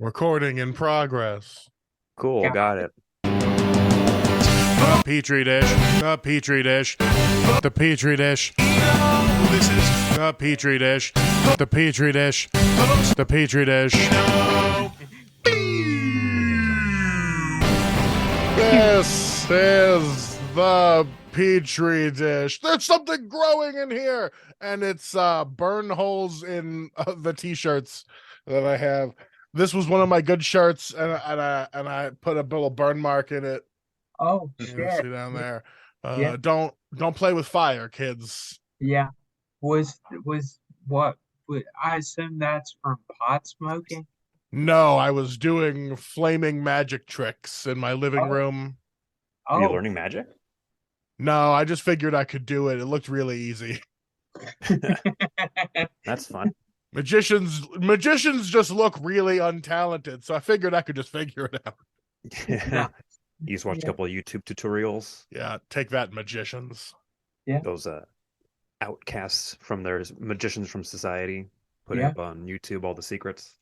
Recording in progress. Cool, got it. The Petri dish. The Petri dish. The Petri dish. This is The Petri dish. The Petri dish. The Petri dish. This is the Petri dish. There's something growing in here, and it's burn holes in the t-shirts that I have. This was one of my good shirts, and I put a little burn mark in it. oh You shit. see down there. Yeah. Don't play with fire, kids. Yeah. Was what I assume that's from pot smoking? No, I was doing flaming magic tricks in my living Oh, room. Are you oh. learning magic? No, I just figured I could do it. It looked really easy. That's fun. Magicians just look really untalented, so I figured I could just figure it out. You just watched a Yeah. couple of YouTube tutorials. Yeah, take that, magicians. Those outcasts from their magicians from society, putting Yeah. up on YouTube all the secrets.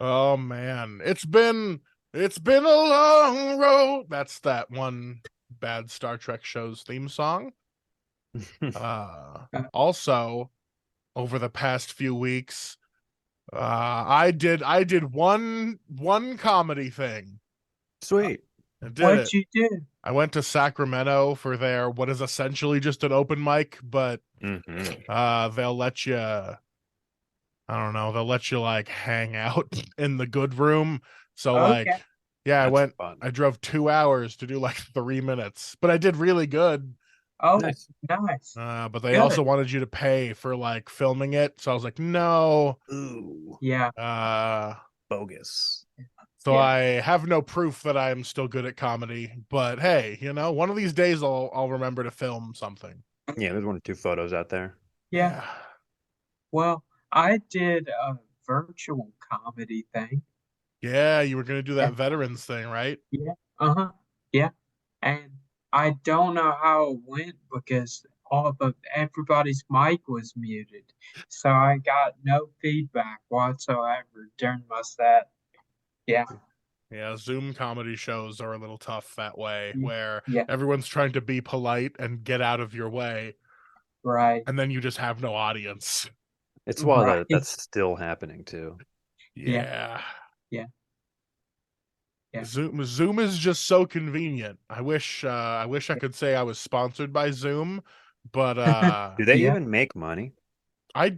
Oh man, it's been a long road. That's that one bad Star Trek show's theme song. Also, over the past few weeks, I did one comedy thing. Sweet. I did What'd it. you do? I went to Sacramento for their what is essentially just an open mic, but they'll let you, I don't know, they'll let you like hang out in the good room. So like, Okay. yeah, That's fun. I drove 2 hours to do like 3 minutes, but I did really good. Oh, Nice. nice. But they Good. also wanted you to pay for like filming it. So I was like, no. Ooh, Yeah. bogus. So Yeah. I have no proof that I'm still good at comedy, but hey, one of these days I'll remember to film something. Yeah, there's one or two photos out there. Yeah. Well, I did a virtual comedy thing. Yeah, you were gonna do that Yeah. veterans thing, right? Yeah. Uh-huh. Yeah. And I don't know how it went because everybody's mic was muted. So I got no feedback whatsoever during my set. Yeah. Yeah, Zoom comedy shows are a little tough that way, where Yeah. everyone's trying to be polite and get out of your way, Right. and then you just have no audience. It's wild Right. that's still happening too. Yeah. Yeah. Yeah. Zoom is just so convenient. I wish I could say I was sponsored by Zoom, but Do they Yeah. even make money? I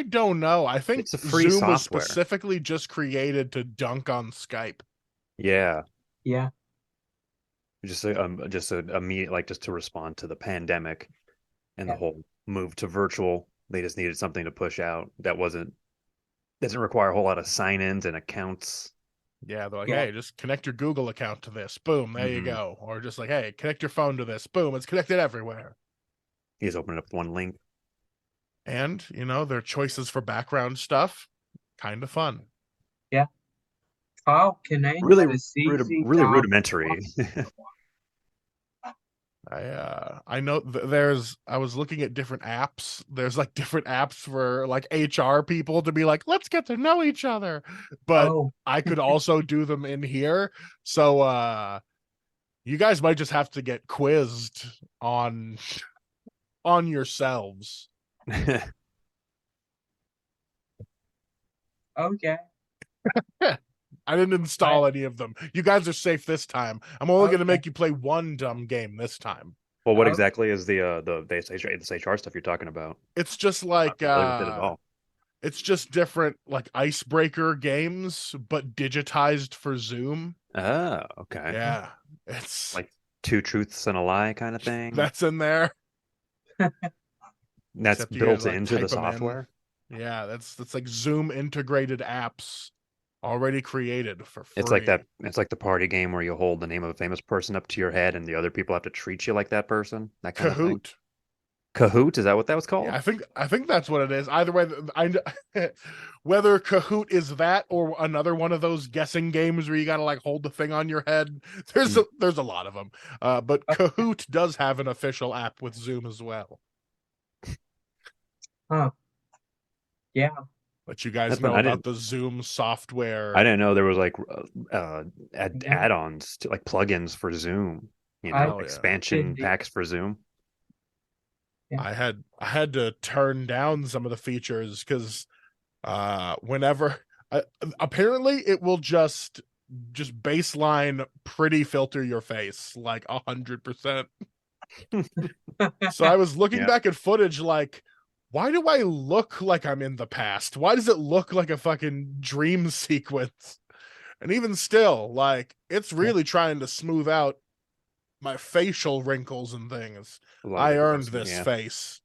don't know. I think It's a free Zoom was software. specifically just created to dunk on Skype. Yeah, Yeah. just a meet like just to respond to the pandemic and the Yeah. whole move to virtual. They just needed something to push out that doesn't require a whole lot of sign-ins and accounts. Yeah, they're like, Yeah. hey, just connect your Google account to this. Boom, there you Mhm. go. Or just like, hey, connect your phone to this. Boom, it's connected everywhere. You just open it up with one link. And, their choices for background stuff, kind of fun. Yeah. Kyle Kinane Really, had a CZ really top. rudimentary. I know I was looking at different apps. There's like different apps for like HR people to be like, let's get to know each other. But Oh, I could also do them in here. So you guys might just have to get quizzed on yourselves. okay. I didn't install any of them. You guys are safe this time. I'm only going to Okay. make you play one dumb game this time. Well, what Oh. exactly is this HR stuff you're talking about? It's just I'm like not familiar with it at all. it's just different like icebreaker games, but digitized for Zoom. Oh, okay. Yeah, it's Like two truths and a lie kind of thing. that's in there. That's Except you built gotta, like, into the type 'em in. software. Yeah, that's like Zoom integrated apps already created for free. It's like that. It's like the party game where you hold the name of a famous person up to your head, and the other people have to treat you like that person. That kind of thing. Kahoot. Kahoot, is that what that was called? Yeah, I think that's what it is. Either way, whether Kahoot is that or another one of those guessing games where you got to like hold the thing on your head. There's a lot of them. But Kahoot does have an official app with Zoom as well. Huh. Yeah. Let you guys That's when know I about didn't. the Zoom I software. didn't know there was like Yeah, add-ons to like plugins for Zoom. I Hell yeah. Expansion didn't. packs for Zoom. Yeah, I had to turn down some of the features because whenever uh, apparently it will just baseline pretty filter your face like 100%. So I was looking Yeah, back at footage like, why do I look like I'm in the past? Why does it look like a fucking dream sequence? And even still, like, it's yeah, really trying to smooth out my facial wrinkles and things. a lot of I the earned gross. this Yeah, face.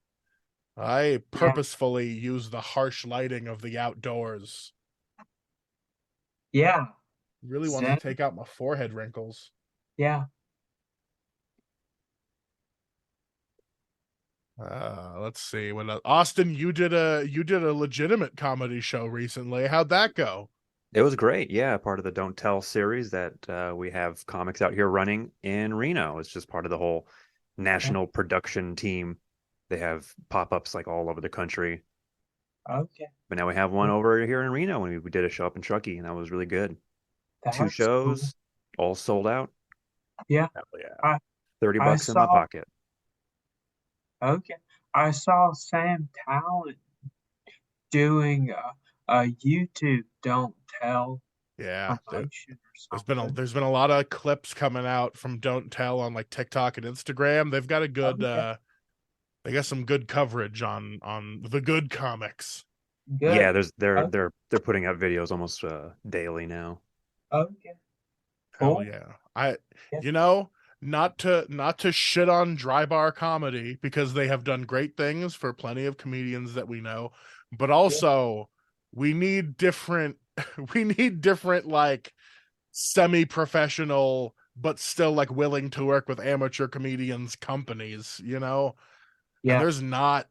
I yeah, purposefully use the harsh lighting of the outdoors. yeah. Really want to Zen. take out my forehead wrinkles. Yeah. Let's see. Austin, you did a legitimate comedy show recently. How'd that go? it was great. Yeah, part of the Don't Tell series that we have comics out here running in Reno. It's just part of the whole Yeah. national production team. They have pop-ups like all over the country. Okay. But now we have one Yeah, over here in Reno, and we did a show up in Truckee, and that was really good. Two that's cool. shows, all sold out. Yeah. Hell yeah. I 30 I bucks in my saw. pocket. Okay. I saw Sam Talent doing a YouTube Don't Tell Yeah, promotion or there's been a something. there's been a lot of clips coming out from Don't Tell on like TikTok and Instagram. They've got a good Okay. they got some good coverage on the good comics. Yeah, Good. there's they're Okay. they're they're putting out videos almost daily now. Okay. Hell Cool. yeah. I Yeah. you know, not to shit on dry bar comedy because they have done great things for plenty of comedians that we know, but Yeah. also we need different we need different like semi-professional but still like willing to work with amateur comedians companies. And Yeah. there's not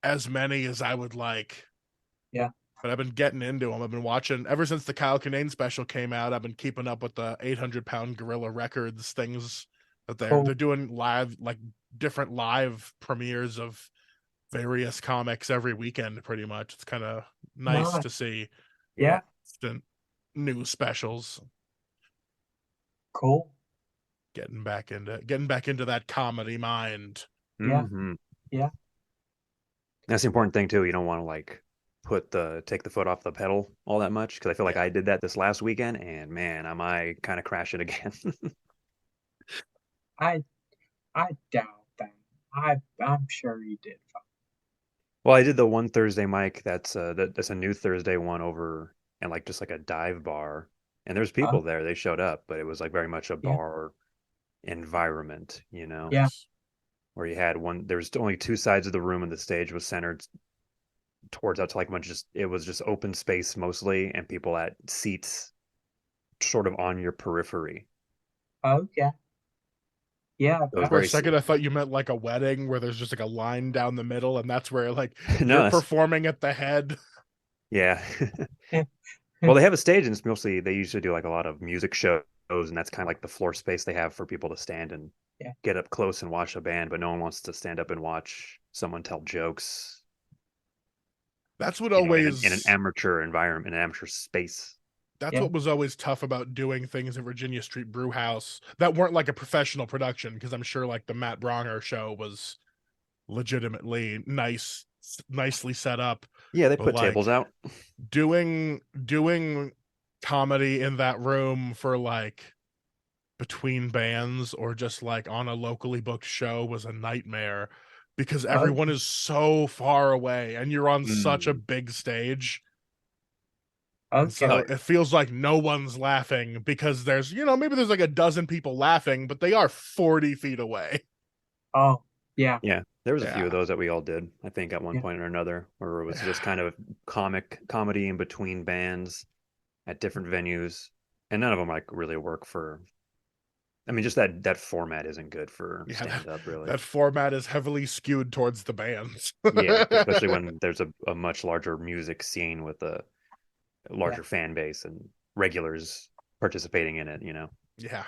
as many as I would like. Yeah. But I've been getting into them. I've been watching ever since the Kyle Kinane special came out. I've been keeping up with the 800-pound Gorilla Records things that they're Cool. doing live, like different live premieres of various comics every weekend. Pretty much, it's kind of nice Nice. to see Yeah. Yeah. instant new specials. Cool. Getting back into that comedy mind. Yeah. Hmm. Yeah. That's the important thing too. You don't want to like take the foot off the pedal all that much because I feel like Yeah, I did that this last weekend, and man, am I kind of crash it again. I I doubt that. I'm sure you did fine. Well, I did the one Thursday mic. That's a new Thursday one over and like just like a dive bar, and there's Oh, people there. They showed up, but it was like very much a yeah. bar environment, Yeah. nice. where you had one. There was only two sides of the room, and the stage was centered towards out to like much just it was just open space mostly, and people at seats sort of on your periphery. Okay. Yeah. It was For a very second, I thought you meant like a wedding where there's just like a line down the middle, and that's where like no, you're that's performing at the head. yeah. Well, they have a stage, and it's mostly they usually do like a lot of music shows, and that's kind of like the floor space they have for people to stand and Yeah. get up close and watch a band, but no one wants to stand up and watch someone tell jokes, That's what in an always amateur environment, an amateur space. that's Yeah. what was always tough about doing things at Virginia Street Brew House that weren't like a professional production, because I'm sure like the Matt Bronger show was legitimately nicely set up. Yeah, they But put tables like out. doing comedy in that room for like between bands or just like on a locally booked show was a nightmare because everyone Okay. is so far away and you're on such a Mm. big stage. And Okay. Oh, so it feels like no one's laughing because maybe there's like a dozen people laughing, but they are 40 feet away. Oh, yeah. yeah. There was a few of Yeah. those that we all did, I think, at one Yeah. point or another, where it was just kind of comedy in between bands at different venues, and none of them like really work for. I mean, just that format isn't good for Yeah, stand up, really. that format is heavily skewed towards the bands. Yeah, especially when there's a much larger music scene with a Yeah. larger fan base and regulars participating in it. Yeah. Yeah.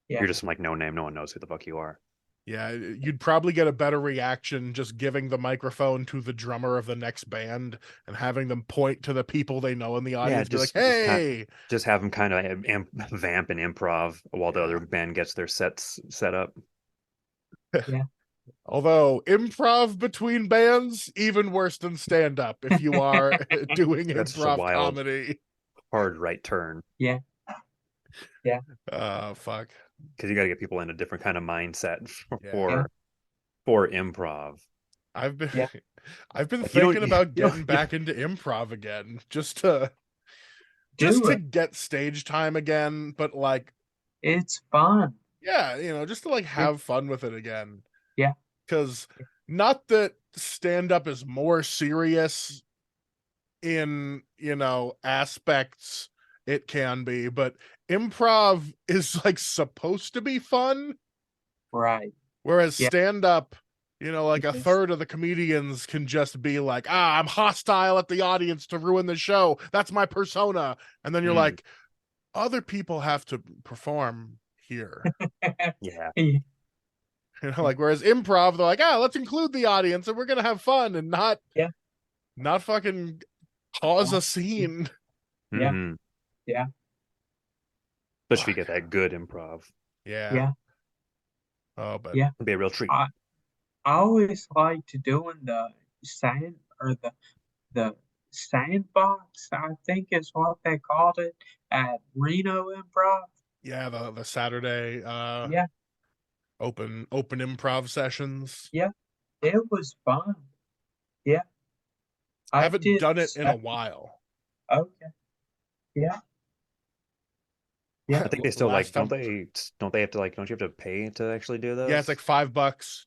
You're just like no name, no one knows who the fuck you are. Yeah, you'd probably get a better reaction just giving the microphone to the drummer of the next band and having them point to the people they know in the Yeah, audience, be like, "Hey!" just have them kind of vamp and improv while the other Yeah. band gets their sets set up. Yeah. Although improv between bands, even worse than stand up if you are doing That's just a improv wild, comedy. hard right turn Yeah. Yeah. Fuck. because you got to get people in a different kind of mindset Yeah. Yeah. for improv. I've been Yeah. I've been Like you don't thinking about you don't getting you, back into improv again, just Do to it. get stage time again, but like, It's fun. yeah, just to like Yeah. have fun with it again. Yeah. Because not that stand up is more serious in, aspects it can be, but improv is like supposed to be fun, Right. whereas Yeah. stand up, like a Yes. third of the comedians can just be like, I'm hostile at the audience to ruin the show. That's my persona. And then you're mm, like, other people have to perform here. yeah. Yeah. Like whereas improv, they're like, let's include the audience and we're gonna have fun and Yeah. not fucking cause a scene. Yeah. hmm Yeah. Especially if you Fuck. get that good improv. Yeah. Yeah. Oh, but Yeah. It'd be a real treat. I always liked doing the sand or the sandbox, I think is what they called it at Reno Improv. yeah, the Saturday Yeah. open improv sessions. Yeah. It was fun. Yeah. I Haven't did done it in a seven. while. Okay. Yeah. Yeah. I think they still Last like time, don't they have to like don't you have to pay to actually do yeah, it's like those? $5,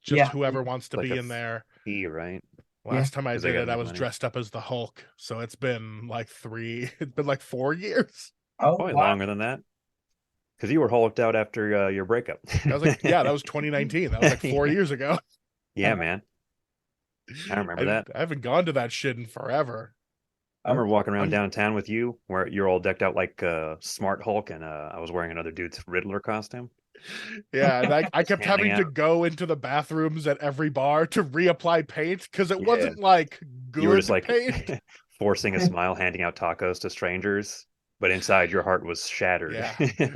just Yeah. whoever wants to Like be a in there. fee, right? Yeah. Last time I Because they did got to it, I make was money. dressed up as the Hulk, so it's been like it's been like 4 years. Oh Probably wow. longer than that. Because you were hulked out after your breakup. That was like, yeah, that was 2019. That was like four Yeah. years ago. Yeah, man. I remember that. I haven't gone to that shit in forever. I remember walking around I'm downtown with you, where you're all decked out like Smart Hulk, and I was wearing another dude's Riddler costume, Yeah, and I just kept handing having to out. go into the bathrooms at every bar to reapply paint because it Yeah, wasn't like you were just good like paint. forcing a smile, handing out tacos to strangers, but inside your heart was shattered. Yeah.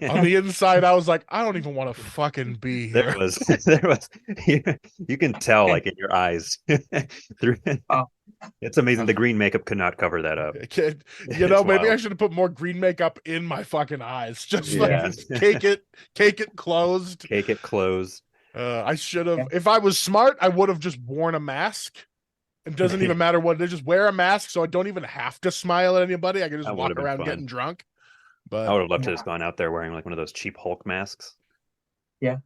On the inside, I was like, I don't even want to fucking be There here. was, there was, you, you can tell like in your eyes. Through, Oh, it's amazing. The green makeup could not cover that up. It's Maybe I wild. should have put more green makeup in my fucking eyes. Just like Yeah. just cake it closed. Cake it closed. I should have, yeah. if I was smart, I would have just worn a mask. It doesn't even matter what it is, just wear a mask so I don't even have to smile at anybody. I can just That would walk have been around fun. getting drunk. I But would have loved to Yeah. have just gone out there wearing like one of those cheap Hulk masks. Yeah.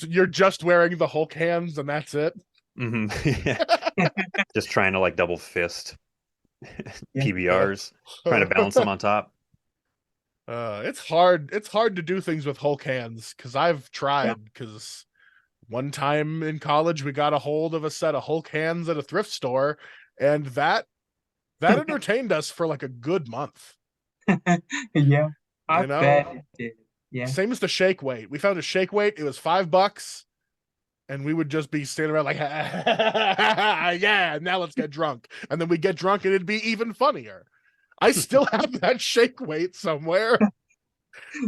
you're just wearing the Hulk hands and that's it. hmm Just trying to like double fist Yeah. PBRs, trying to balance them on top. It's hard to do things with Hulk hands because I've Yeah. tried. Because one time in college we got a hold of a set of Hulk hands at a thrift store, and that entertained us for like a good month. Yeah. I You know, bet it did. Yeah. same as the shake weight. We found a shake weight. It was $5, and we would just be standing around like, yeah. Now let's get drunk, and then we get drunk, and it'd be even funnier. I still have that shake weight somewhere.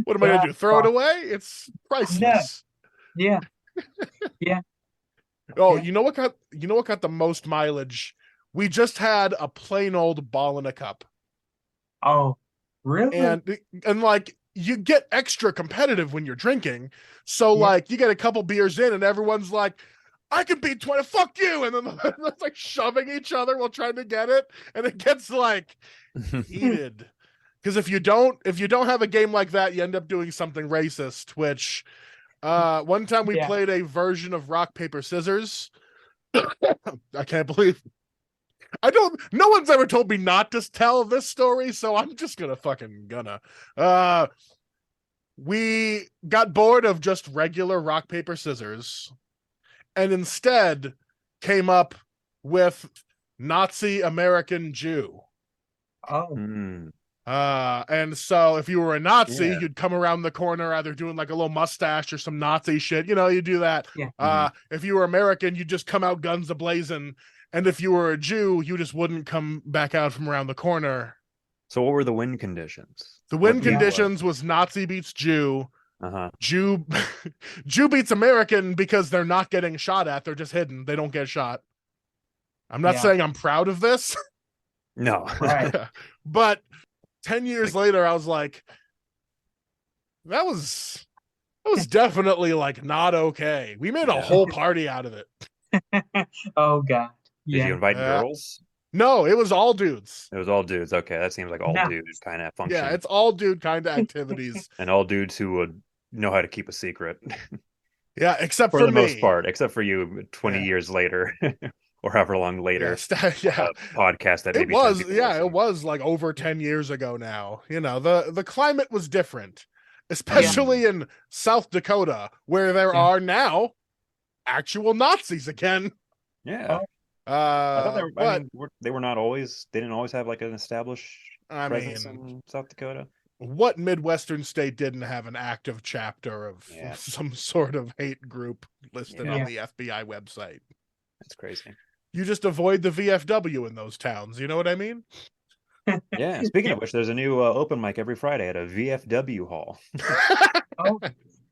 What am I gonna Yeah. do? Throw it away? It's No. priceless. Yeah. Yeah. Oh, Yeah. you know what got the most mileage? We just had a plain old ball in a cup. Oh, really? And like you get extra competitive when you're drinking. So Yeah. like you get a couple beers in and everyone's like, I can beat 20, fuck you. And then it's like shoving each other while trying to get it. And it gets like heated. Because if you don't have a game like that, you end up doing something racist, which one time we Yeah. played a version of rock, paper, scissors. I can't believe no one's ever told me not to tell this story, so I'm just gonna. We got bored of just regular rock, paper, scissors, and instead came up with Nazi American Jew. Oh, Mm. And so if you were a Nazi, Yeah. you'd come around the corner either doing like a little mustache or some Nazi shit. You do that. Yeah. If you were American, you'd just come out guns a-blazing. And if you were a Jew, you just wouldn't come back out from around the corner. So what were the win conditions? The win Yeah. conditions was Nazi beats Jew. Uh-huh. Jew Jew beats American because they're not getting shot at. They're just hidden. They don't get shot. I'm not Yeah. saying I'm proud of this, No. Right. but 10 years later, I was like, that was definitely like not okay. We made a Yeah. whole party out of it. Oh God. Did Yeah. you invite Yeah. girls? No, it was all dudes. It was all dudes. Okay, that seems like all No. dude kind of function. Yeah, it's all dude kind of activities. And all dudes who would know how to keep a secret Yeah, except for for the me. most part, except for you 20 Yeah. years later or however long later. Yeah. Podcast that It maybe 10 was, people yeah, listen. it was like over 10 years ago now. The climate was different, especially in South Dakota, where there Yeah. are now actual Nazis again. Yeah. Oh. I thought they were, But they were not always, they didn't always have like an established I presence mean, in South Dakota. what Midwestern state didn't have an active chapter of Yeah. some sort of hate group listed Yeah. on the FBI website? That's crazy. You just avoid the VFW in those towns. You know what I mean? Yeah. Speaking of which, there's a new open mic every Friday at a VFW hall. Oh.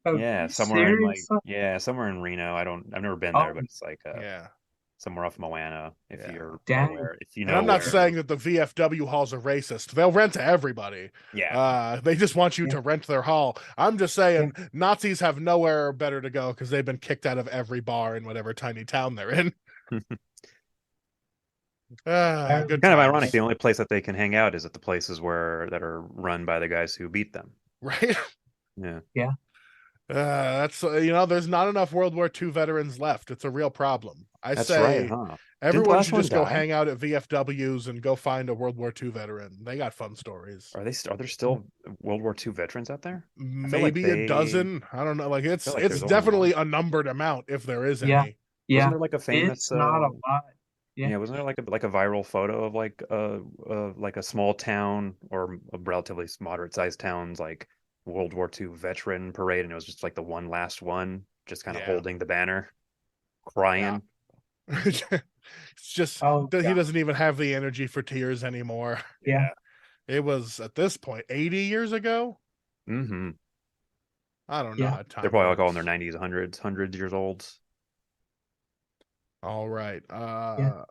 Oh, Yeah, somewhere in seriously? somewhere in Reno. I've never been Oh. there, but it's like Yeah. somewhere off Moana. If Yeah. you're Dang. aware, if you And know I'm not where. saying that the VFW halls are racist. They'll rent to everybody. Yeah. They just want you Yeah. to rent their hall. I'm just saying Nazis have nowhere better to go because they've been kicked out of every bar in whatever tiny town they're in. Good Kind of times. ironic. The only place that they can hang out is at the places that are run by the guys who beat them. Right? Yeah. Yeah. That's there's not enough World War II veterans left. It's a real problem. I That's say right, huh? everyone last should one just go die? hang out at VFWs and go find a World War II veteran. They got fun stories. Are there still World War II veterans out there? Maybe a dozen. I don't know. Like it's feel like there's only definitely one. a numbered amount if there is Yeah. any. Yeah. Wasn't there like a famous It's not a lot. Yeah. wasn't there like a viral photo of like a small town or a relatively moderate sized town's like World War II veteran parade, and it was just like the one last one, just kind of Yeah. holding the banner, crying. It's just Oh, he God. doesn't even have the energy for tears anymore. Yeah. It was at this point 80 years ago. Mm-hmm. I don't know. Yeah. How time They're probably like all in works. their 90s, hundreds years old. All right. Yeah.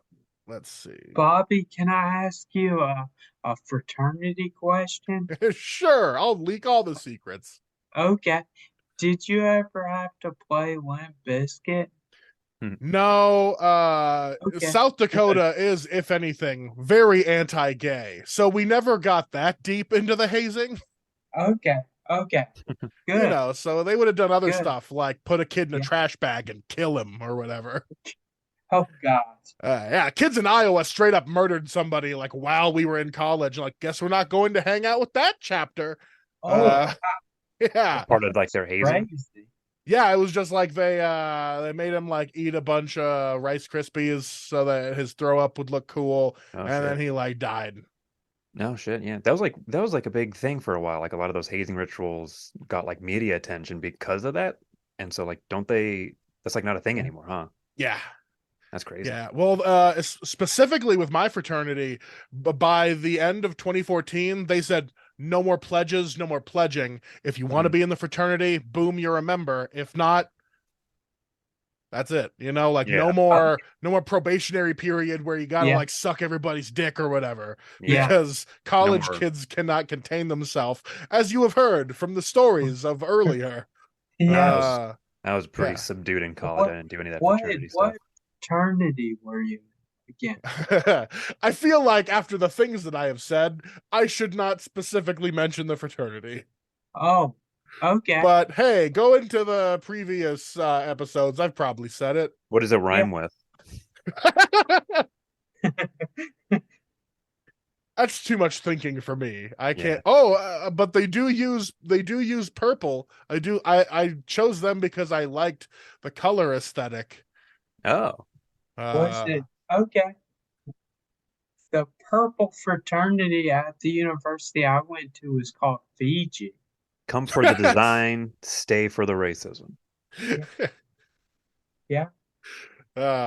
Let's see. Bobby, can I ask you a fraternity question? Sure, I'll leak all the secrets. Okay. Did you ever have to play Limp Bizkit? No, Okay. South Dakota is, if anything, very anti-gay. So we never got that deep into the hazing. Okay. Okay. Good. So they would have done other Good. stuff like put a kid in a Yeah. trash bag and kill him or whatever. Oh God. Yeah, kids in Iowa straight up murdered somebody like while we were in college. Like, guess we're not going to hang out with that chapter. Oh, Yeah. Part of like their hazing. crazy. Yeah, it was just like they made him like eat a bunch of Rice Krispies so that his throw up would look cool, Oh, and shit. then he like died. No shit, yeah. That was like a big thing for a while. Like a lot of those hazing rituals got like media attention because of that. And so like that's like not a thing anymore, huh? Yeah. That's crazy. Yeah. Well, specifically with my fraternity, by the end of 2014, they said no more pledges, no more pledging. If you want to be in the fraternity, boom, you're a member. If not, that's it. Like Yeah. no more probationary period where you gotta Yeah. like suck everybody's dick or whatever. Yeah. Because college more. kids cannot contain themselves, as you have heard from the stories of earlier. Yeah. I was pretty yeah. subdued in college. I didn't do any of that What fraternity stuff. fraternity were you again? I feel like after the things that I have said, I should not specifically mention the fraternity. Oh, okay. But hey, go into the previous episodes. I've probably said it. What does it rhyme with? That's too much thinking for me. I can't. Yeah. Oh, but they do use purple. I chose them because I liked the color aesthetic. Oh. Was it okay? the purple fraternity at the university I went to was called Fiji. Come for the design, stay for the racism. Yeah.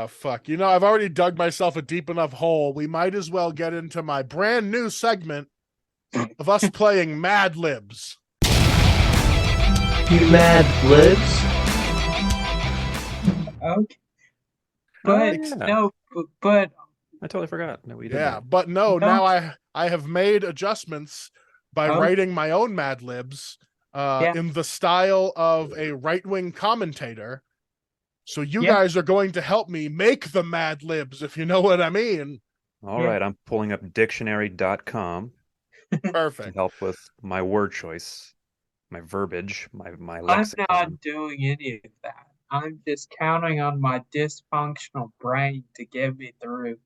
Fuck. You know, I've already dug myself a deep enough hole. We might as well get into my brand new segment of us playing Mad Libs. You Mad Libs? Okay. But yeah. no, but I totally forgot that we did Yeah, that. but no, No. now I have made adjustments by Oh. writing my own Mad Libs Yeah. in the style of a right-wing commentator. So you Yeah. guys are going to help me make the Mad Libs, if you know what I mean. All Yeah. right, I'm pulling up dictionary.com to Perfect. help with my word choice, my verbiage, my I'm lexicon. not doing any of that. I'm just counting on my dysfunctional brain to get me through.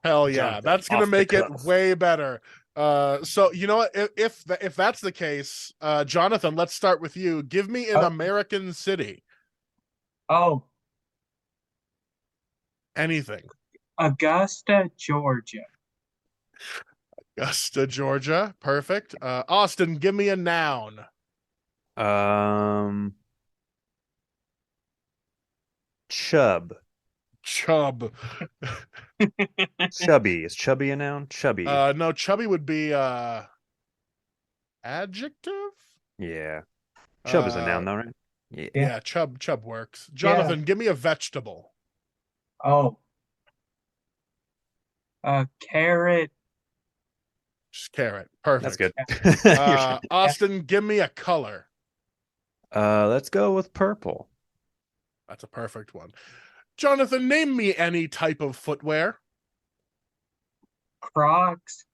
Hell yeah, Jonathan, that's gonna off the make it cuff. way better. So you know what? If that's the case, Jonathan, let's start with you. Give me an Okay. American city. Oh, Anything. Augusta, Georgia. Augusta, Georgia. Perfect. Austin, give me a noun. Chub. Chub. Chubby. Is chubby a noun? Chubby. No, chubby would be adjective. Yeah. Chub is a noun, Uh, though, right? Yeah. yeah, chub works. Jonathan, give me a vegetable. Oh, carrot. Just carrot. That's Perfect. good. Austin, give me a color. Let's go with purple. That's a perfect one. Jonathan, name me any type of footwear. Crocs.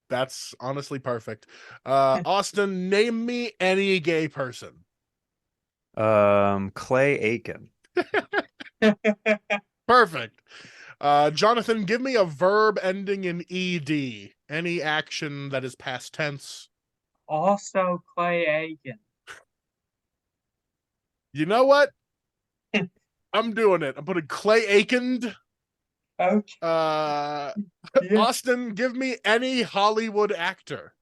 That's honestly perfect. Austin, name me any gay person. Clay Aiken. Perfect. Jonathan, give me a verb ending in ed. Any action that is past tense. Also Clay Aiken. You know what? I'm doing it. I'm putting Clay Aikened. Okay. Yeah. Austin, give me any Hollywood actor.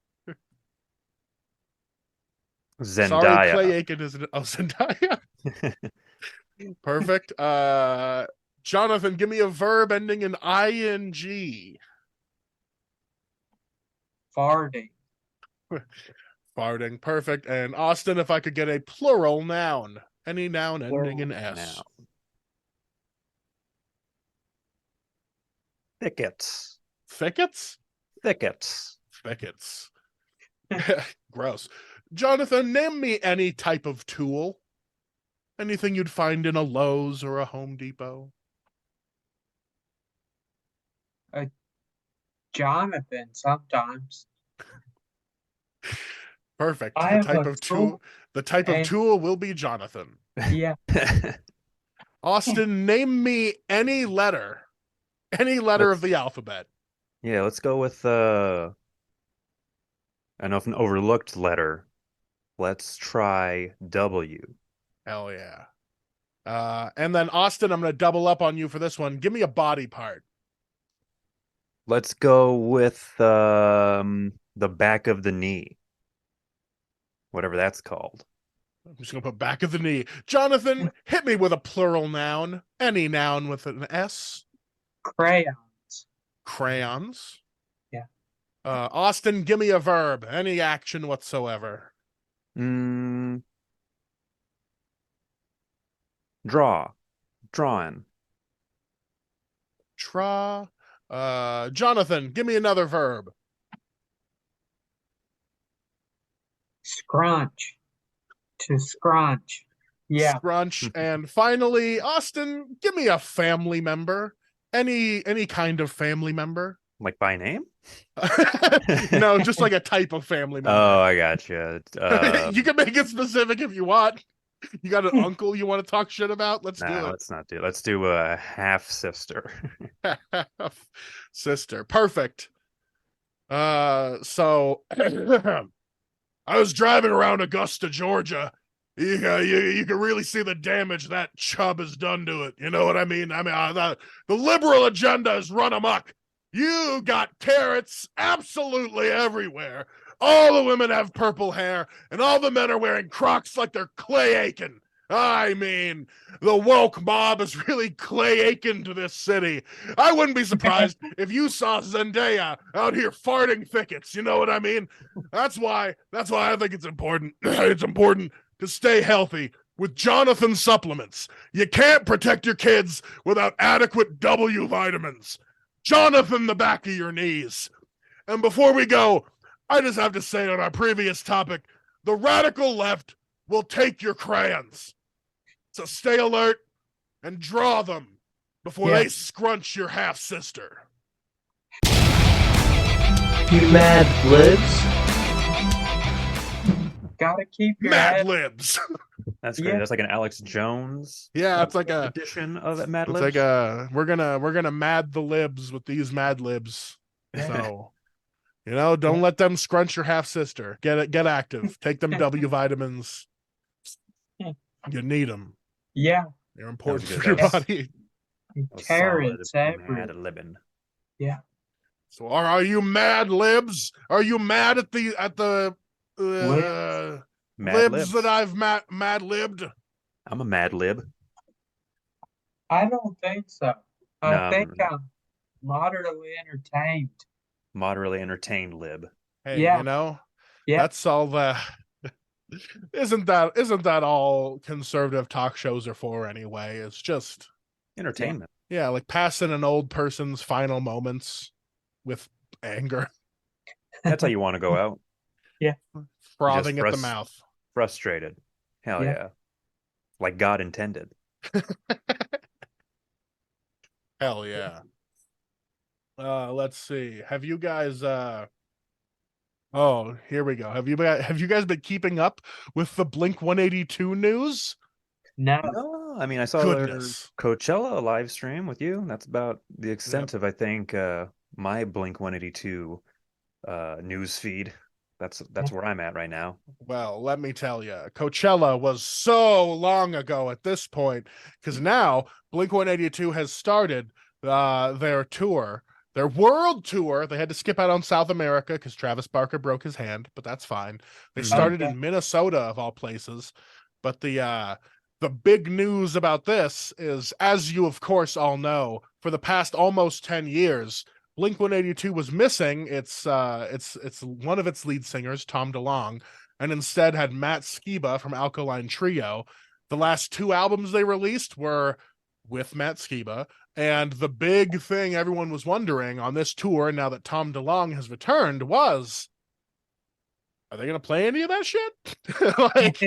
Zendaya. Sorry, Clay Aiken isn't. Oh, Zendaya. Perfect. Jonathan, give me a verb ending in ing. Farting. Farting. Perfect. And Austin, if I could get a plural noun. Any noun ending in Plural S. noun. Thickets. Thickets? Thickets. Thickets. Gross. Jonathan, name me any type of tool. Anything you'd find in a Lowe's or a Home Depot. Jonathan, sometimes. Perfect. I The have type a of tool. The type of and- tool will be Jonathan. Yeah. Austin, name me any letter. Any letter of the alphabet. Yeah, let's go with an often overlooked letter. Let's try W. Hell yeah. And then Austin, I'm going to double up on you for this one. Give me a body part. Let's go with the back of the knee. Whatever that's called. I'm just going to put back of the knee. Jonathan, hit me with a plural noun. Any noun with an S. Crayons. Crayons. Yeah. Austin, give me a verb. Any action whatsoever. Draw. Drawing. Draw. Jonathan, give me another verb. Scrunch. To scrunch. Yeah. Scrunch. And finally, Austin, give me a family member. Any kind of family member. Like by name? No, just like a type of family member. Oh, I gotcha. You can make it specific if you want. You got an uncle you want to talk shit about? Let's do it. Let's not do it. Let's do a half sister. Sister. Perfect. So I was driving around Augusta, Georgia. You can really see the damage that chub has done to it. You know what I mean? The liberal agenda has run amok. You got carrots absolutely everywhere. All the women have purple hair, and all the men are wearing Crocs like they're Clay Aiken. I mean, the woke mob is really Clay Aiken to this city. I wouldn't be surprised if you saw Zendaya out here farting thickets. You know what I mean? That's why I think it's important. It's important to stay healthy with Jonathan supplements. You can't protect your kids without adequate W vitamins. Jonathan, the back of your knees. And before we go, I just have to say on our previous topic, the radical left will take your crayons. So stay alert and draw them before they scrunch your half sister. You mad libs? Gotta keep your Mad head. Libs. That's great. Yeah. That's like an Alex Jones Yeah, it's like a edition of Mad it's Libs. like a we're gonna mad the libs with these Mad Libs. So don't let them scrunch your half sister. Get active. Take them W vitamins. You need them. Yeah. They're important That was for your good. body. A solid Carrots Mad everywhere. Libbin. Yeah. So are you mad libs? Are you mad at the Mad libs Libs. that I've mad libbed? I'm a Mad Lib. I don't think so. I No, think I'm moderately entertained. Moderately entertained Lib. Hey, Yeah. Yeah. that's all that isn't that all conservative talk shows are for anyway? It's just Entertainment. like passing an old person's final moments with anger, That's how you want to go out. frothing Just at the mouth. Frustrated. Hell Yeah. yeah. Like God intended. Hell yeah. Let's see. Have you guys oh, here we go. Have you guys been keeping up with the Blink 182 news? No. No, I mean I saw Goodness. their Coachella live stream with you. That's about the extent of I think my Blink 182 news feed. That's where I'm at right now. Well, let me tell you, Coachella was so long ago at this point, because now Blink 182 has started their tour, their world tour. They had to skip out on South America because Travis Barker broke his hand, but that's fine. They started in Minnesota of all places. But the big news about this is, as you of course all know, for the past almost 10 years, Blink 182 was missing it's one of its lead singers, Tom DeLonge, and instead had Matt Skiba from Alkaline Trio. The last two albums they released were with Matt Skiba, and the big thing everyone was wondering on this tour, now that Tom DeLonge has returned, was, are they going to play any of that shit? Like,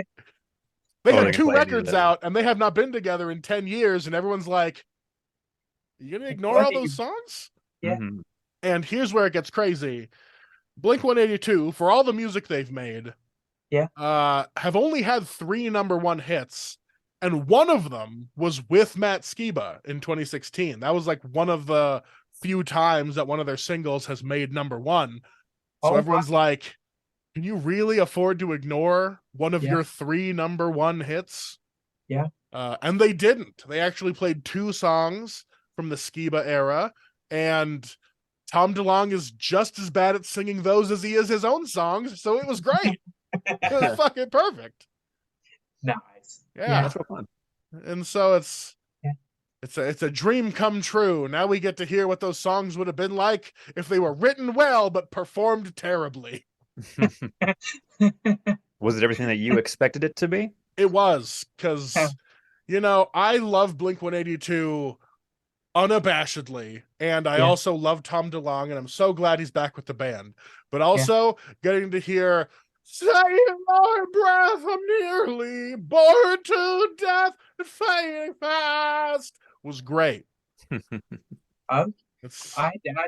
they had two records out, and they have not been together in 10 years, and everyone's like, you going to ignore all those songs? Yeah. Mm-hmm. And here's where it gets crazy. Blink 182, for all the music they've made, have only had 3 #1 hits, and one of them was with Matt Skiba in 2016. That was like one of the few times that one of their singles has made #1. So everyone's like, can you really afford to ignore one of your 3 #1 hits? Yeah. And they didn't. They actually played 2 songs from the Skiba era, and Tom DeLonge is just as bad at singing those as he is his own songs, so it was great. It was fucking perfect. Nice. Yeah. That's so fun. And so it's a dream come true. Now we get to hear what those songs would have been like if they were written well but performed terribly. Was it everything that you expected it to be? It was, because I love Blink 182 unabashedly, and I also love Tom DeLonge, and I'm so glad he's back with the band. But also getting to hear "Save Our Breath, I'm nearly bored to death and fading fast" was great. I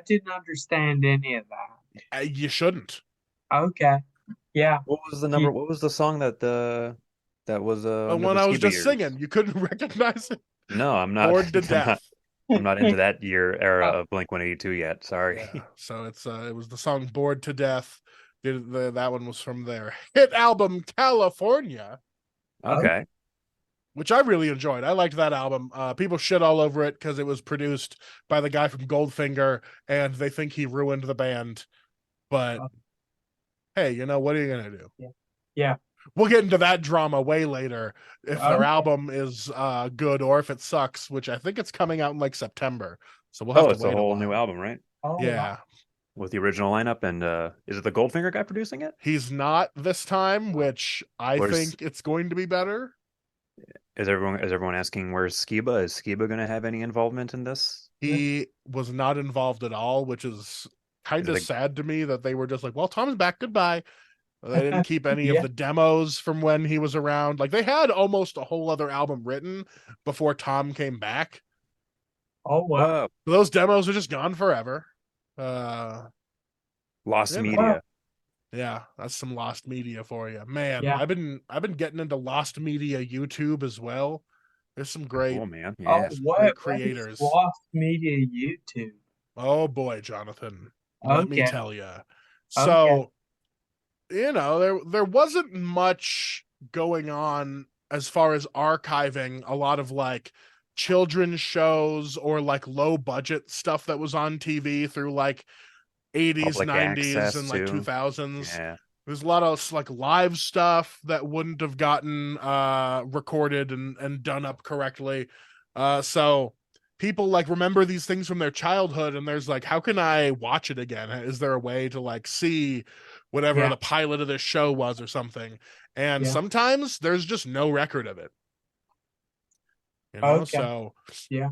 didn't understand any of that. You shouldn't. Okay. Yeah. What was the number? What was the song that was The one I was just singing, you couldn't recognize it. No, I'm not. Bored to death. I'm not into that era of Blink 182 yet. Sorry. Yeah. So it was the song "Bored to Death." That one was from their hit album California. Okay. which I really enjoyed. I liked that album. People shit all over it because it was produced by the guy from Goldfinger, and they think he ruined the band. But hey, you know, what are you gonna do? Yeah. We'll get into that drama way later if their Okay. album is good or if it sucks, which I think it's coming out in like September. So we'll have Oh, to it's a wait a whole while. new album, right? Oh, Yeah. With the original lineup, and is it the Goldfinger guy producing it? He's not this time, which I Where's think it's going to be better. is everyone asking where's Skiba? Is Skiba going to have any involvement in this? He was not involved at all, which is kind Is it of a, sad to me that they were just like, well, Tom's back, goodbye. They didn't keep any of Yeah. the demos from when he was around. Like they had almost a whole other album written before Tom came back. Oh wow. Those demos are just gone forever. Lost You know. Media? Yeah, that's some lost media for you. Man, Yeah. I've been getting into lost media YouTube as well. There's some great Oh man, Oh, yeah. great what is creators. Lost Media YouTube? Oh boy, Jonathan. Let me Okay. tell you. Okay. So, you know, there wasn't much going on as far as archiving a lot of like children's shows or like low budget stuff that was on TV through like 80s, Public 90s, access and like too. 2000s. Yeah. There's a lot of like live stuff that wouldn't have gotten recorded and done up correctly. So people like remember these things from their childhood and there's like, how can I watch it again? Is there a way to like see whatever Yeah. the pilot of this show was or something? And Yeah. sometimes there's just no record of it. You know, Okay. so Yeah.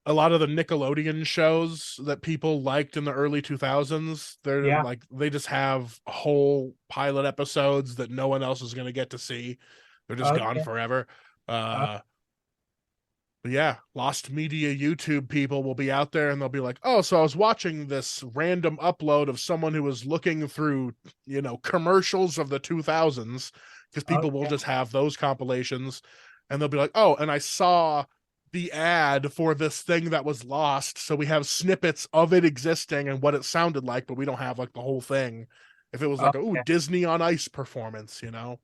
a lot of the Nickelodeon shows that people liked in the early 2000s, they're Yeah. like they just have whole pilot episodes that no one else is going to get to see. They're just gone Okay. forever. But yeah, lost media YouTube people will be out there and they'll be like, "Oh, so I was watching this random upload of someone who was looking through, you know, commercials of the 2000s because people will Okay. just have those compilations and they'll be like, "Oh, and I saw the ad for this thing that was lost, so we have snippets of it existing and what it sounded like, but we don't have like the whole thing." If it was like, "Oh, Okay. Disney on Ice performance," you know.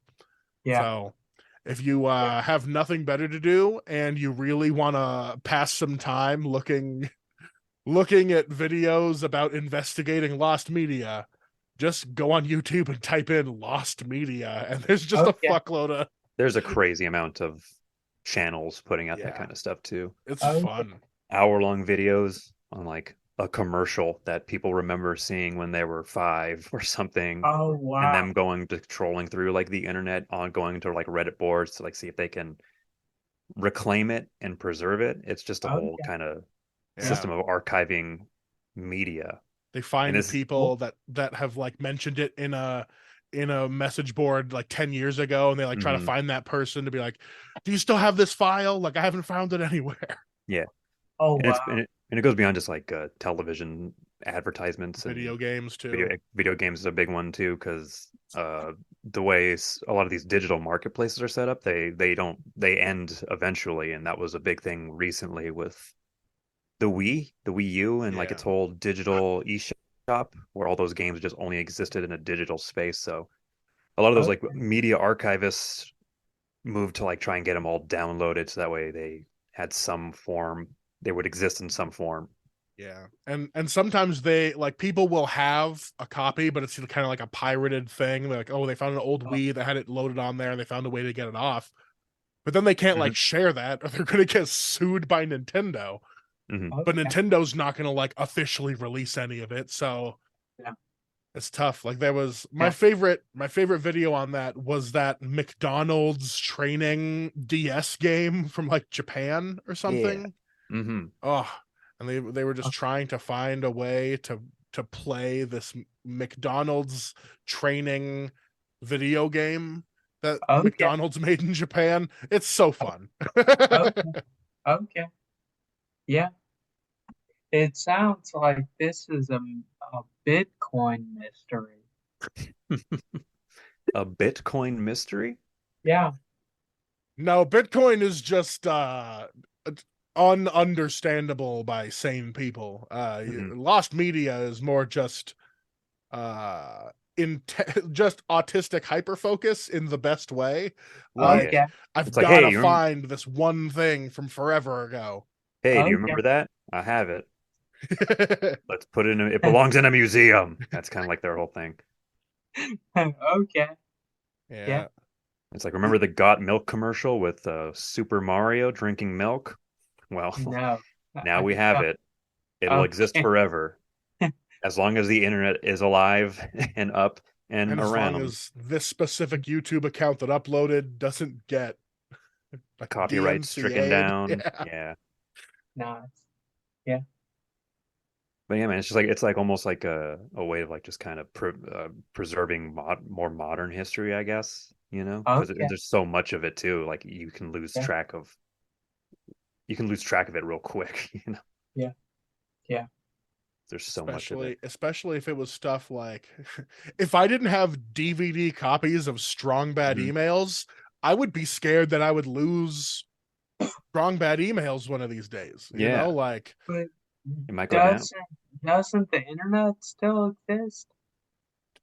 Yeah. So if you have nothing better to do and you really want to pass some time looking at videos about investigating lost media, just go on YouTube and type in lost media, and there's just Okay. a fuckload of. There's a crazy amount of channels putting out that Yeah. kind of stuff too. It's Okay. fun. Hour-long videos on like a commercial that people remember seeing when they were 5 or something, Oh and wow. them going to trolling through like the internet, on going to like Reddit boards to like see if they can reclaim it and preserve it. It's just a whole Okay. kind of Yeah. system of archiving media. They And find this, people that have like mentioned it in a message board like 10 years ago, and they like try to Mhm. find that person to be like, "Do you still have this file? Like I haven't found it anywhere." yeah, Oh and wow. it goes beyond just like television advertisements Video and games too. video games is a big one too, because the way a lot of these digital marketplaces are set up, they end eventually, and that was a big thing recently with the Wii U, and like Yeah. its whole digital eShop, where all those games just only existed in a digital space. So a lot of those like Okay. media archivists moved to like try and get them all downloaded, so that way they had some form, they would exist in some form. Yeah. And sometimes they like people will have a copy, but it's kind of like a pirated thing. They're like, "Oh, they found an old Wii that had it loaded on there and they found a way to get it off." But then they can't like share that or they're going to get sued by Nintendo. Mm-hmm. But Okay. Nintendo's not going to like officially release any of it. So Yeah. it's tough. Like there was my Yeah. favorite video on that was that McDonald's training DS game from like Japan or something. Mm-hmm. Oh, and they were just trying to find a way to play this McDonald's training video game that Okay. McDonald's made in Japan. It's so fun. Okay. Okay. Yeah. It sounds like this is a Bitcoin mystery. A Bitcoin mystery? Yeah. No, Bitcoin is just ununderstandable by sane people. Mhm. Lost media is more just just autistic hyperfocus in the best way. Yeah. Like, Okay. I've It's like, got to hey, you find this one thing from forever ago. hey, do you Okay. remember that? I have it. Let's put it in. It belongs in a museum. That's kind of like their whole thing. Okay. Yeah. It's like, remember the Got Milk commercial with Super Mario drinking milk? Well, No. now we have it. It'll exist Okay. forever as long as the internet is alive and up and And as long around. as this specific YouTube account that uploaded doesn't get like Copyright stricken DMCA'd. down. Yeah. Yeah. Nice. Yeah. But yeah, man, it's like almost like a way of like just kind of preserving more modern history, I guess, because Okay. there's so much of it too. Like you can lose Yeah. track of it real quick. Yeah. Yeah. There's so much of it. Especially if it was stuff like if I didn't have DVD copies of Strong Bad Mhm. Emails, I would be scared that I would lose Strong Bad Emails one of these days. Yeah. Like But It might go down. doesn't the internet still exist?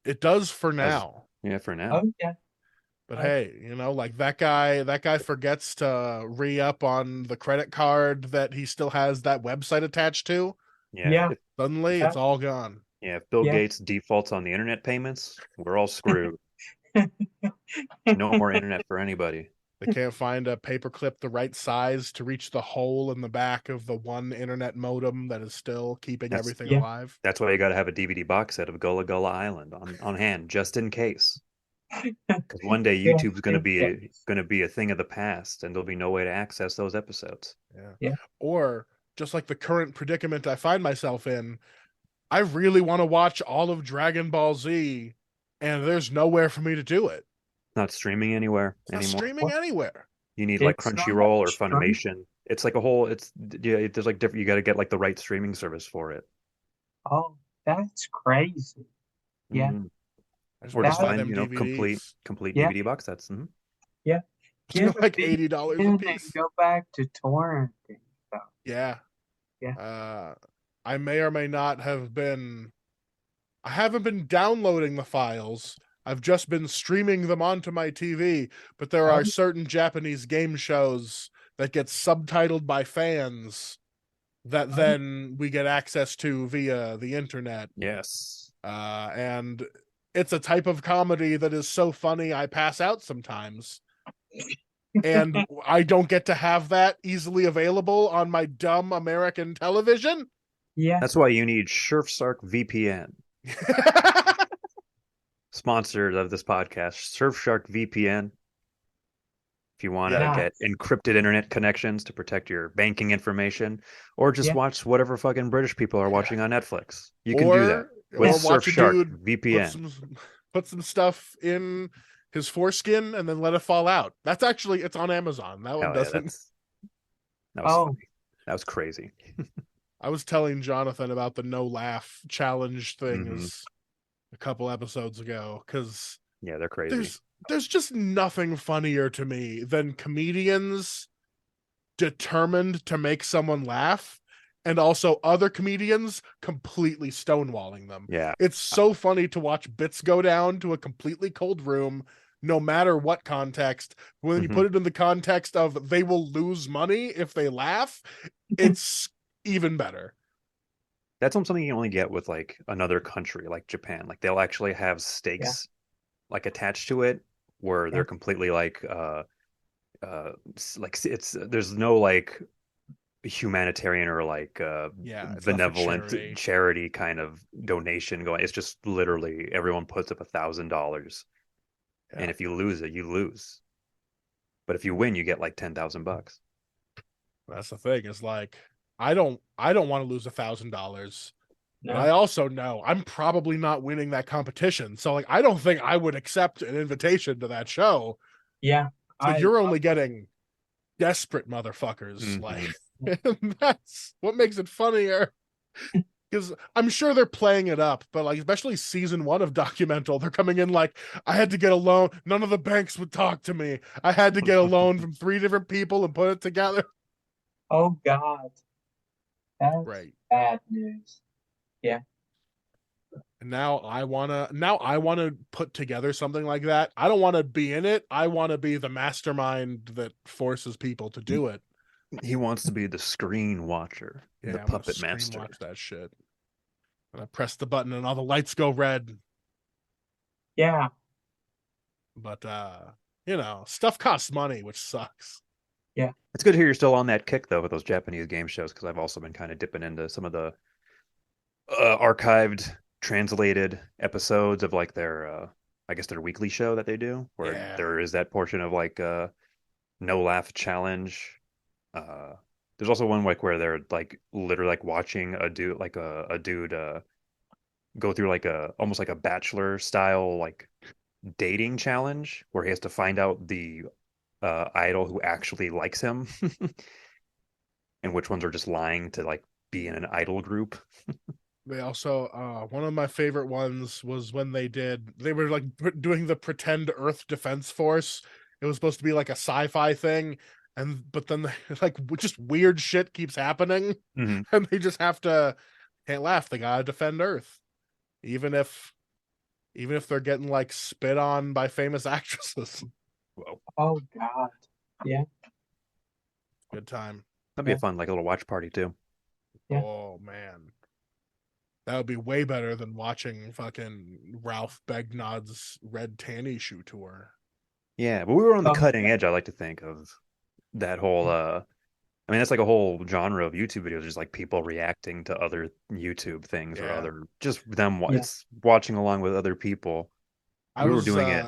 it does for As- now. Yeah, for now. Okay. But Okay. hey, like that guy forgets to re-up on the credit card that he still has that website attached to. Yeah. Yeah. Suddenly Yeah. it's all gone. If Bill Yeah. Gates defaults on the internet payments, we're all screwed. No more internet for anybody. They can't find a paperclip the right size to reach the hole in the back of the one internet modem that is still keeping everything Yeah. alive. That's why you got to have a DVD box set of Gullah Gullah Island on hand, just in case. Because one day Yeah, YouTube's going yes. to be a thing of the past, and there'll be no way to access those episodes. Yeah. Or just like the current predicament I find myself in, I really want to watch all of Dragon Ball Z, and there's nowhere for me to do it. Not streaming anywhere It's not anymore. streaming anywhere. You need like It's not Crunchyroll or streaming? Funimation. It's like a whole. There's like different. You got to get like the right streaming service for it. Oh, that's crazy. Yeah. Mhm. I just Or want just to buy find them DVDs. complete Yeah. DVD box sets. Mhm. Yeah. It's like $80 a And piece. go back to torrenting stuff. Yeah. Yeah. I may or may not have been. I haven't been downloading the files. I've just been streaming them onto my TV, but there are certain Japanese game shows that get subtitled by fans that then we get access to via the internet. Yes. And it's a type of comedy that is so funny I pass out sometimes. And I don't get to have that easily available on my dumb American television. Yeah. That's why you need Surfshark VPN. Sponsor of this podcast, Surfshark VPN. If you want to get encrypted internet connections to protect your banking information, or just watch whatever fucking British people are watching on Netflix, you can do that with Surfshark VPN. Put some stuff in his foreskin and then let it fall out. That's actually, it's on Amazon. That one doesn't. That was funny. That was crazy. I was telling Jonathan about the no laugh challenge thing a couple episodes ago, because they're crazy. There's just nothing funnier to me than comedians determined to make someone laugh, and also other comedians completely stonewalling them. Yeah. It's so funny to watch bits go down to a completely cold room, no matter what context. When you put it in the context of they will lose money if they laugh, it's even better. That's something you only get with like another country, like Japan. Like they'll actually have stakes like attached to it, where they're completely like it's there's no like humanitarian or like benevolent charity kind of donation going. It's just literally everyone puts up $1,000, and if you lose it, you lose. But if you win, you get like $10,000. That's the thing. Is like I don't want to lose $1,000. No. But I also know I'm probably not winning that competition. So like I don't think I would accept an invitation to that show. Yeah. So you're only getting desperate motherfuckers. Like that's what makes it funnier. Because I'm sure they're playing it up, but like especially season 1 of Documental, they're coming in like, I had to get a loan. None of the banks would talk to me. I had to get a loan from 3 different people and put it together. Oh God. That's bad news. Yeah. Now I wanna put together something like that. I don't want to be in it. I want to be the mastermind that forces people to do it. He wants to be the screen watcher, the Yeah, I'm gonna puppet screen master. watch that shit. And I press the button and all the lights go red. Yeah. But stuff costs money, which sucks. It's good to hear you're still on that kick though with those Japanese game shows, because I've also been kind of dipping into some of the archived, translated episodes of like their, I guess their weekly show that they do, where Yeah. there is that portion of like no laugh challenge. Uh, there's also one like where they're like literally like watching a dude like a dude go through like a almost like a bachelor style like dating challenge where he has to find out the idol who actually likes him and which ones are just lying to like be in an idol group. They also one of my favorite ones was when they were like doing the pretend Earth Defense Force. It was supposed to be like a sci-fi thing, but then like just weird shit keeps happening, Mm-hmm. and they just have to can't laugh. They gotta defend Earth, even if they're getting like spit on by famous actresses. Whoa. Oh God. Yeah. Good time. That'd be a Yeah. fun like little watch party too. Yeah. Oh man. That would be way better than watching fucking Ralph Begnod's Red Tanny Shoe tour. Yeah, but we were on the Oh, cutting edge, I like to think, of that whole I mean that's like a whole genre of YouTube videos, just like people reacting to other YouTube things or Yeah. other just them Yeah. it's watching along with other people. I We were was doing it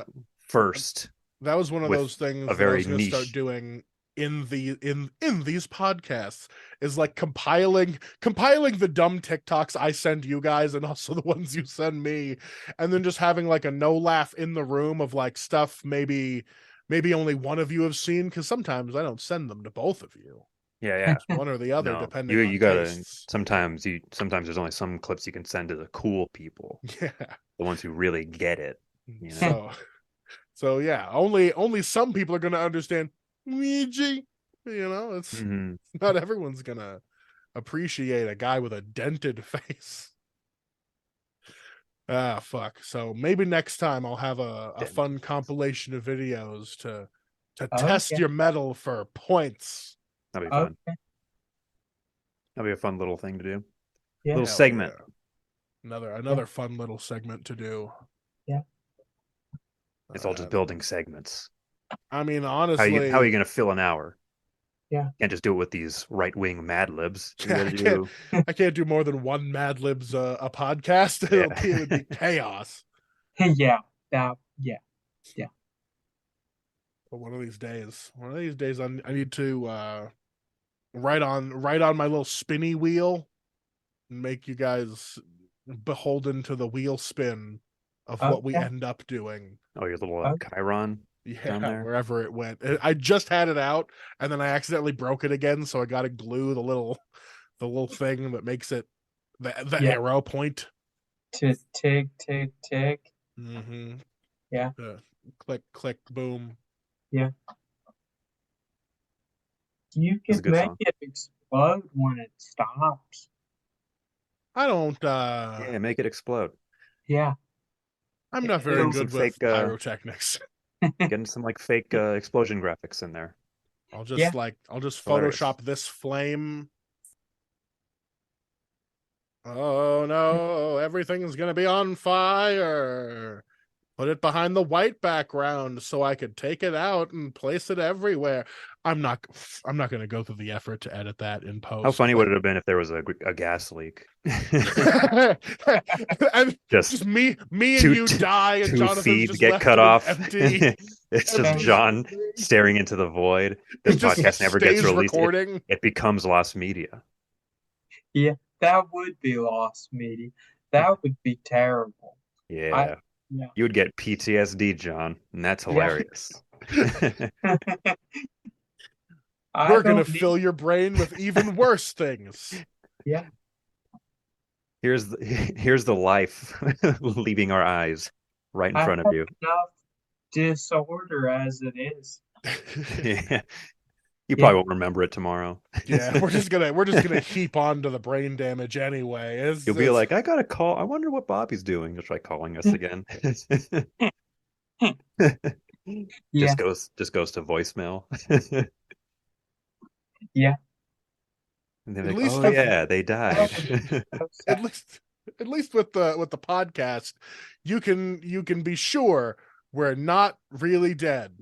first that was one of with those things a that I very was going to start niche. doing in these podcasts is like compiling the dumb TikToks I send you guys and also the ones you send me, and then just having like a no laugh in the room of like stuff maybe only one of you have seen, because sometimes I don't send them to both of you. Yeah, yeah. It's one or the other No, depending you on gotta tastes. sometimes there's only some clips you can send to the cool people, Yeah. the ones who really get it. You know? So yeah, only some people are going to understand Ouija. It's Mm-hmm. not everyone's going to appreciate a guy with a dented face. Ah, fuck. So maybe next time I'll have a fun compilation of videos to test Okay. your metal for points. That'd be fun. Okay. That'd be a fun little thing to do. Yeah. Little Hell segment. yeah. Another fun little segment to do. Yeah. It's all just building segments. I mean, How honestly, are you gonna fill an hour? Yeah. Can't just do it with these right wing Mad Libs. You I gotta do can't do more than one Mad Libs a podcast. Yeah. It would be chaos. Yeah. That. Yeah. But one of these days, I need to write on my little spinny wheel and make you guys beholden to the wheel spin of what we Okay. end up doing. Oh, your little Okay. Chiron down Yeah, there. wherever it went. I just had it out and then I accidentally broke it again, so I got to glue the little thing that makes it the Yeah. arrow point. To tick, tick, tick. Mm-hmm. Yeah. Click, click, boom. Yeah. You That's a can good make song. it explode when it stops. I don't. Yeah, make it explode. Yeah. I'm not very Getting good some with fake, pyrotechnics. Getting some like fake explosion graphics in there. I'll just Yeah. Hilarious. Photoshop this flame. Oh no, everything's gonna be on fire. Put it behind the white background so I could take it out and place it everywhere. I'm not gonna go through the effort to edit that in post. How funny would it have been if there was a gas leak? And Just just me and two- you die and Two Jonathan's feeds just get left cut in an off. empty. It's Okay. just John staring into the void. This It just podcast never gets stays released. recording. It becomes lost media. Yeah. That would be lost media. That would be terrible. Yeah. Yeah. You would get PTSD, John, and that's Yeah. hilarious. We're gonna fill your brain with even worse things. Yeah. Here's the life leaving our eyes right in I front of have you. enough disorder as it is. Yeah. You Yeah. probably won't remember it tomorrow. Yeah, we're just gonna heap onto the brain damage anyway. You'll be like, I got a call. I wonder what Bobby's doing. You'll try calling us again. Yeah. Just goes to voicemail. Yeah. And they're at like, least oh with yeah, they died. So at sad. least at least with the podcast, you can be sure we're not really dead.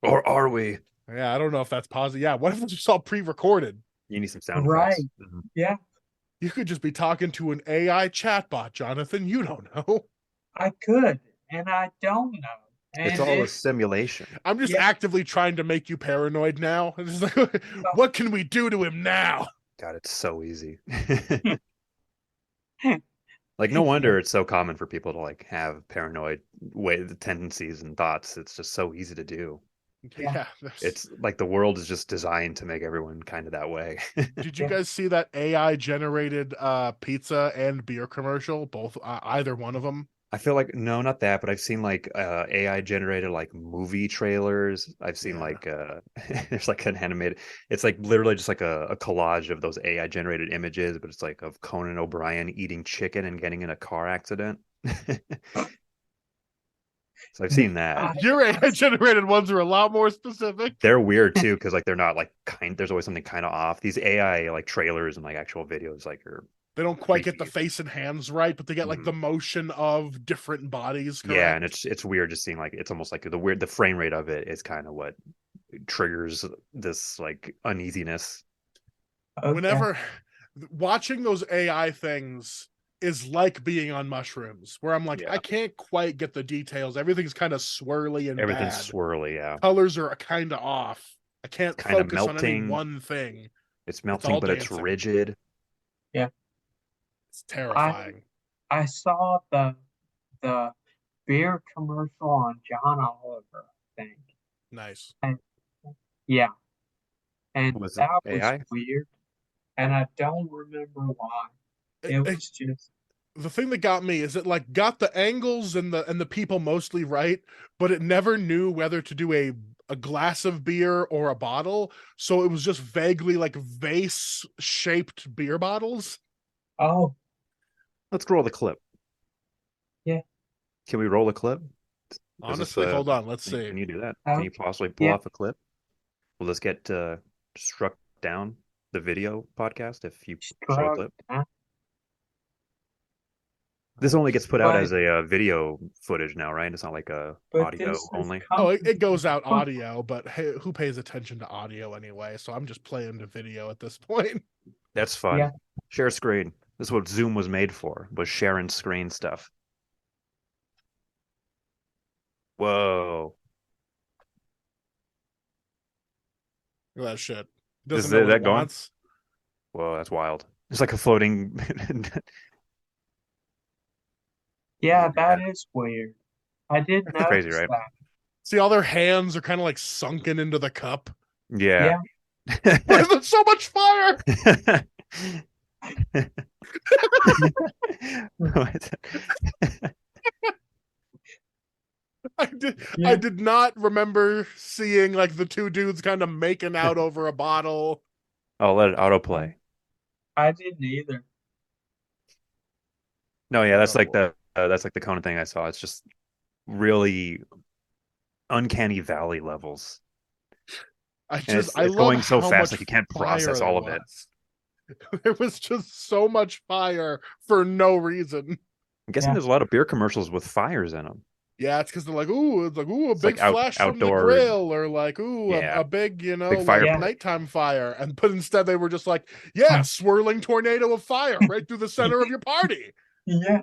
Or are we? Yeah, I don't know if that's positive. Yeah, what if it's just all pre-recorded? You need some sound Right. effects. Mhm. Yeah. You could just be talking to an AI chatbot, Jonathan. You don't know. I could, and I don't know. It's And all a it's simulation. I'm just yeah. actively trying to make you paranoid now. It's just like, what can we do to him now? God, it's so easy. Like, no wonder it's so common for people to like have paranoid tendencies and thoughts. It's just so easy to do. Yeah. Yeah. It's like the world is just designed to make everyone kind of that way. Did you Yeah. guys see that AI generated pizza and beer commercial? Both, either one of them. I feel like no, not that, but I've seen like AI generated like movie trailers. I've seen Yeah. like there's like an animated. It's like literally just like a collage of those AI generated images, but it's like of Conan O'Brien eating chicken and getting in a car accident. So I've seen that. Your AI generated ones are a lot more specific. They're weird too because like they're not like there's always something kind of off. These AI like trailers and like actual videos like are They don't quite get the creepy. face and hands right, but they get like Mhm. the motion of different bodies. Correct? Yeah, and it's weird just seeing like it's almost like the frame rate of it is kind of what triggers this like uneasiness. Okay. Whenever watching those AI things is like being on mushrooms, where I'm like, Yeah. I can't quite get the details. Everything's kind of swirly and Everything's bad. swirly, yeah. Colors are kind of off. I can't Kind of focus on any melting. one thing. It's all melting, but it's dancing. rigid. It's terrifying. I saw the beer commercial on John Oliver, I think. Nice. Yeah. And Was it that was AI? weird. And I don't remember why. It was just The thing that got me is it like got the angles and the people mostly right, but it never knew whether to do a glass of beer or a bottle. So it was just vaguely like vase shaped beer bottles. oh Let's roll the clip. Yeah. Can we roll a clip? Is Honestly, this, hold on, let's can see. you do that? Oh, Can you possibly pull yeah. off a clip? Will this get struck down the video podcast if you show a struck. clip? Huh? This only gets put out But- as a video footage now, right? It's not like a But audio this is only. Oh, it goes out coming- audio, but hey, who pays attention to audio anyway? So I'm just playing the video at this point. That's fun. Yeah. Share screen. This is what Zoom was made for, was sharing screen stuff. Whoa. Look at that shit. Is Doesn't know what that it going? wants. Whoa, that's wild. It's like a floating. Yeah, that is weird. I did That's crazy, notice right? that. See, all their hands are kind of like sunken into the cup. Yeah. Why is there so much fire? Yeah. I did not remember seeing like the two dudes kind of making out over a bottle. I'll let it autoplay. I didn't either. No, yeah, that's Oh, like boy. that's like the Conan thing I saw. It's just really uncanny valley levels. I And just it's I love going so how fast much like you can't fire process there all of it. was. There was just so much fire for no reason. I'm guessing Yeah. there's a lot of beer commercials with fires in them. Yeah, it's because they're like, ooh, it's like, ooh, a It's like big flash from the outdoor- grill, or like, ooh, Yeah. a big, Big like fire pit. nighttime fire. And but instead they were just like, yeah, swirling tornado of fire right through the center of your party. Yeah.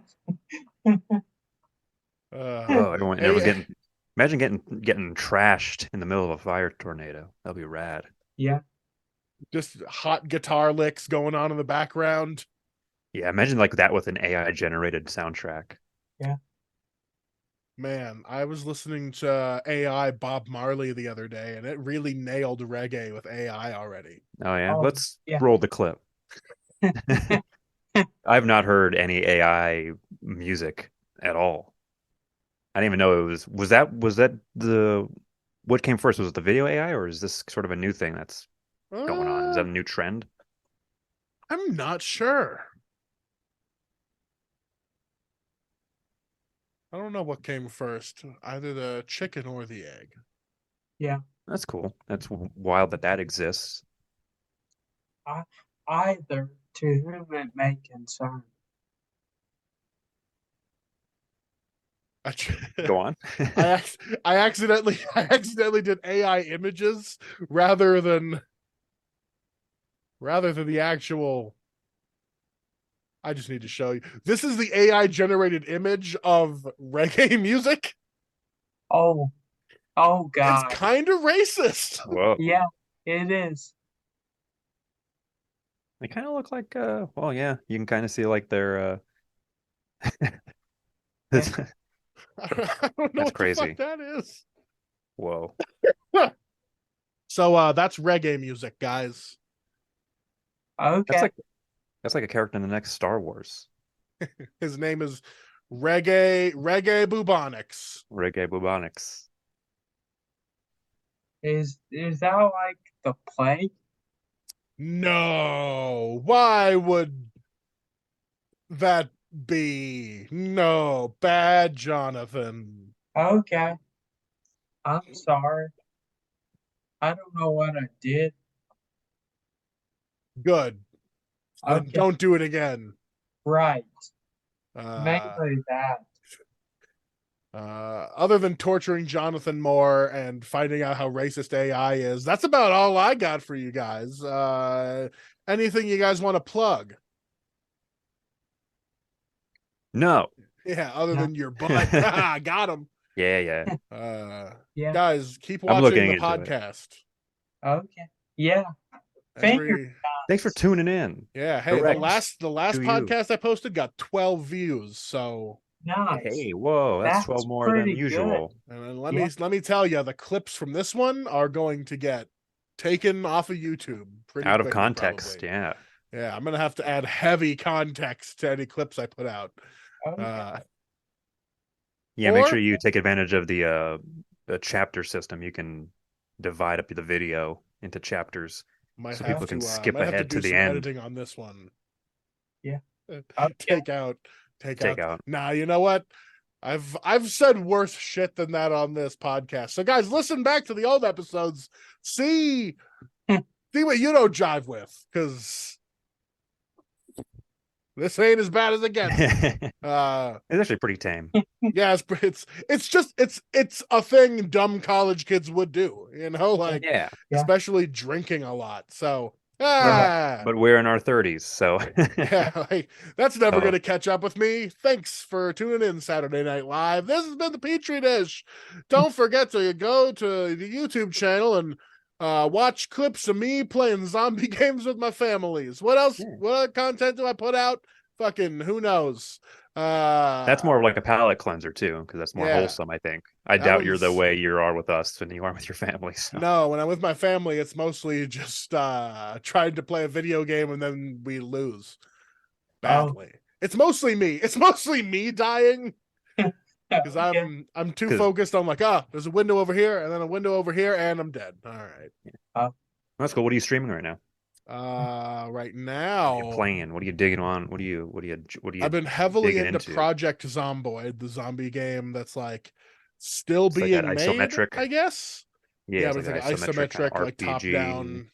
Oh, everyone's Hey, getting. Imagine getting trashed in the middle of a fire tornado. That'd be rad. Yeah. just hot guitar licks going on in the background. Yeah, imagine like that with an AI generated soundtrack. Man, I was listening to AI Bob Marley the other day, and it really nailed reggae with AI already. Oh yeah, Oh, let's yeah. roll the clip. I've not heard any AI music at all. I didn't even know it was that what came first? Was it the video AI, or is this sort of a new thing that's going on? Is that a new trend? I'm not sure. I don't know what came first, either the chicken or the egg. Yeah. That's cool. That's wild that exists. Either, to whom it may concern. Go on. I accidentally did AI images rather than the actual. I just need to show you. This is the AI generated image of reggae music. Oh It's God. kind of racist. Whoa. Yeah, it is. They kind of look like well, yeah, you can kind of see like their that's, I don't know That's what the fuck crazy. that is. Whoa. So that's reggae music, guys. Okay. That's like a character in the next Star Wars. His name is Reggae Bubonics. Reggae Bubonics. Is that like the plague? No, why would that be? No, bad Jonathan. Okay. I'm sorry. I don't know what I did. Good. Then Okay. don't do it again. Right. Uh, Mainly that. other than torturing Jonathan more and finding out how racist AI is, that's about all I got for you guys. Anything you guys want to plug? No. Yeah, other No. than your butt. Got him. Yeah. Yeah. Guys, keep I'm watching looking the into it. podcast. Okay. Yeah. Finger Every Thanks for tuning in. yeah, hey, Direct the last to you. podcast I posted got 12 views. So Nice. Hey, whoa, that's 12 more than pretty usual. and then let me tell you, the clips from this one are going to get taken off of YouTube pretty Out of quickly, context, probably. yeah. Yeah, I'm gonna have to add heavy context to any clips I put out. Okay. Yeah, make Or- sure you take advantage of the chapter system. You can divide up the video into chapters Might so have people can to skip might have to ahead do to the some end. editing on this one. Yeah. Take out. Take out. Nah, you know what? I've said worse shit than that on this podcast. So guys, listen back to the old episodes. See what you don't jive with, because this ain't as bad as it gets. It's actually pretty tame. Yeah, it's a thing dumb college kids would do, like Yeah. especially drinking a lot. So But we're in our 30s, so yeah, like that's never So- gonna catch up with me. Thanks for tuning in Saturday Night Live. This has been the Petri Dish. Don't forget to go to the YouTube channel and watch clips of me playing zombie games with my families. What else? Yeah. What other content do I put out? Fucking who knows? That's more of like a palate cleanser too, because that's more yeah. wholesome, I think. I That doubt you're the one's- way you are with us than you are with your family. So. No, when I'm with my family, it's mostly just trying to play a video game and then we lose badly. It's mostly me. It's mostly me dying because I'm too focused on like, there's a window over here and then a window over here and I'm dead. All right. That's cool. What are you streaming right now? Right now, What are you playing? What are you digging on? What are you I've been heavily digging into into? Project Zomboid, the zombie game that's like still It's like being that made, isometric. I guess. Yeah, But it's it's like like an isometric kind isometric, of like top RPG, down kind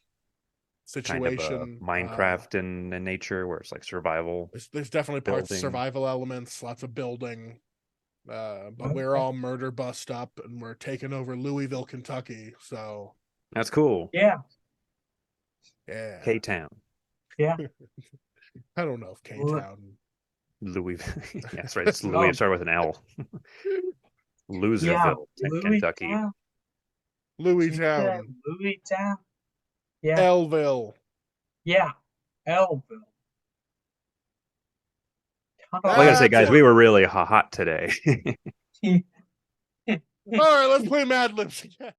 situation. of Minecraft in nature, where it's like survival. There's definitely parts of building. survival elements, lots of building. But we're all murder bust up and we're taking over Louisville, Kentucky. So That's cool. Yeah. K-Town. Yeah. I don't know if K-Town. Louisville. Yeah, that's right. It's Louis. It started with an L. Loserville, Kentucky. Louistown. Louistown. Yeah. Elville. Yeah. Elville. Well, I gotta say, That's guys, it. we were really hot today. All right, let's play Mad Libs again.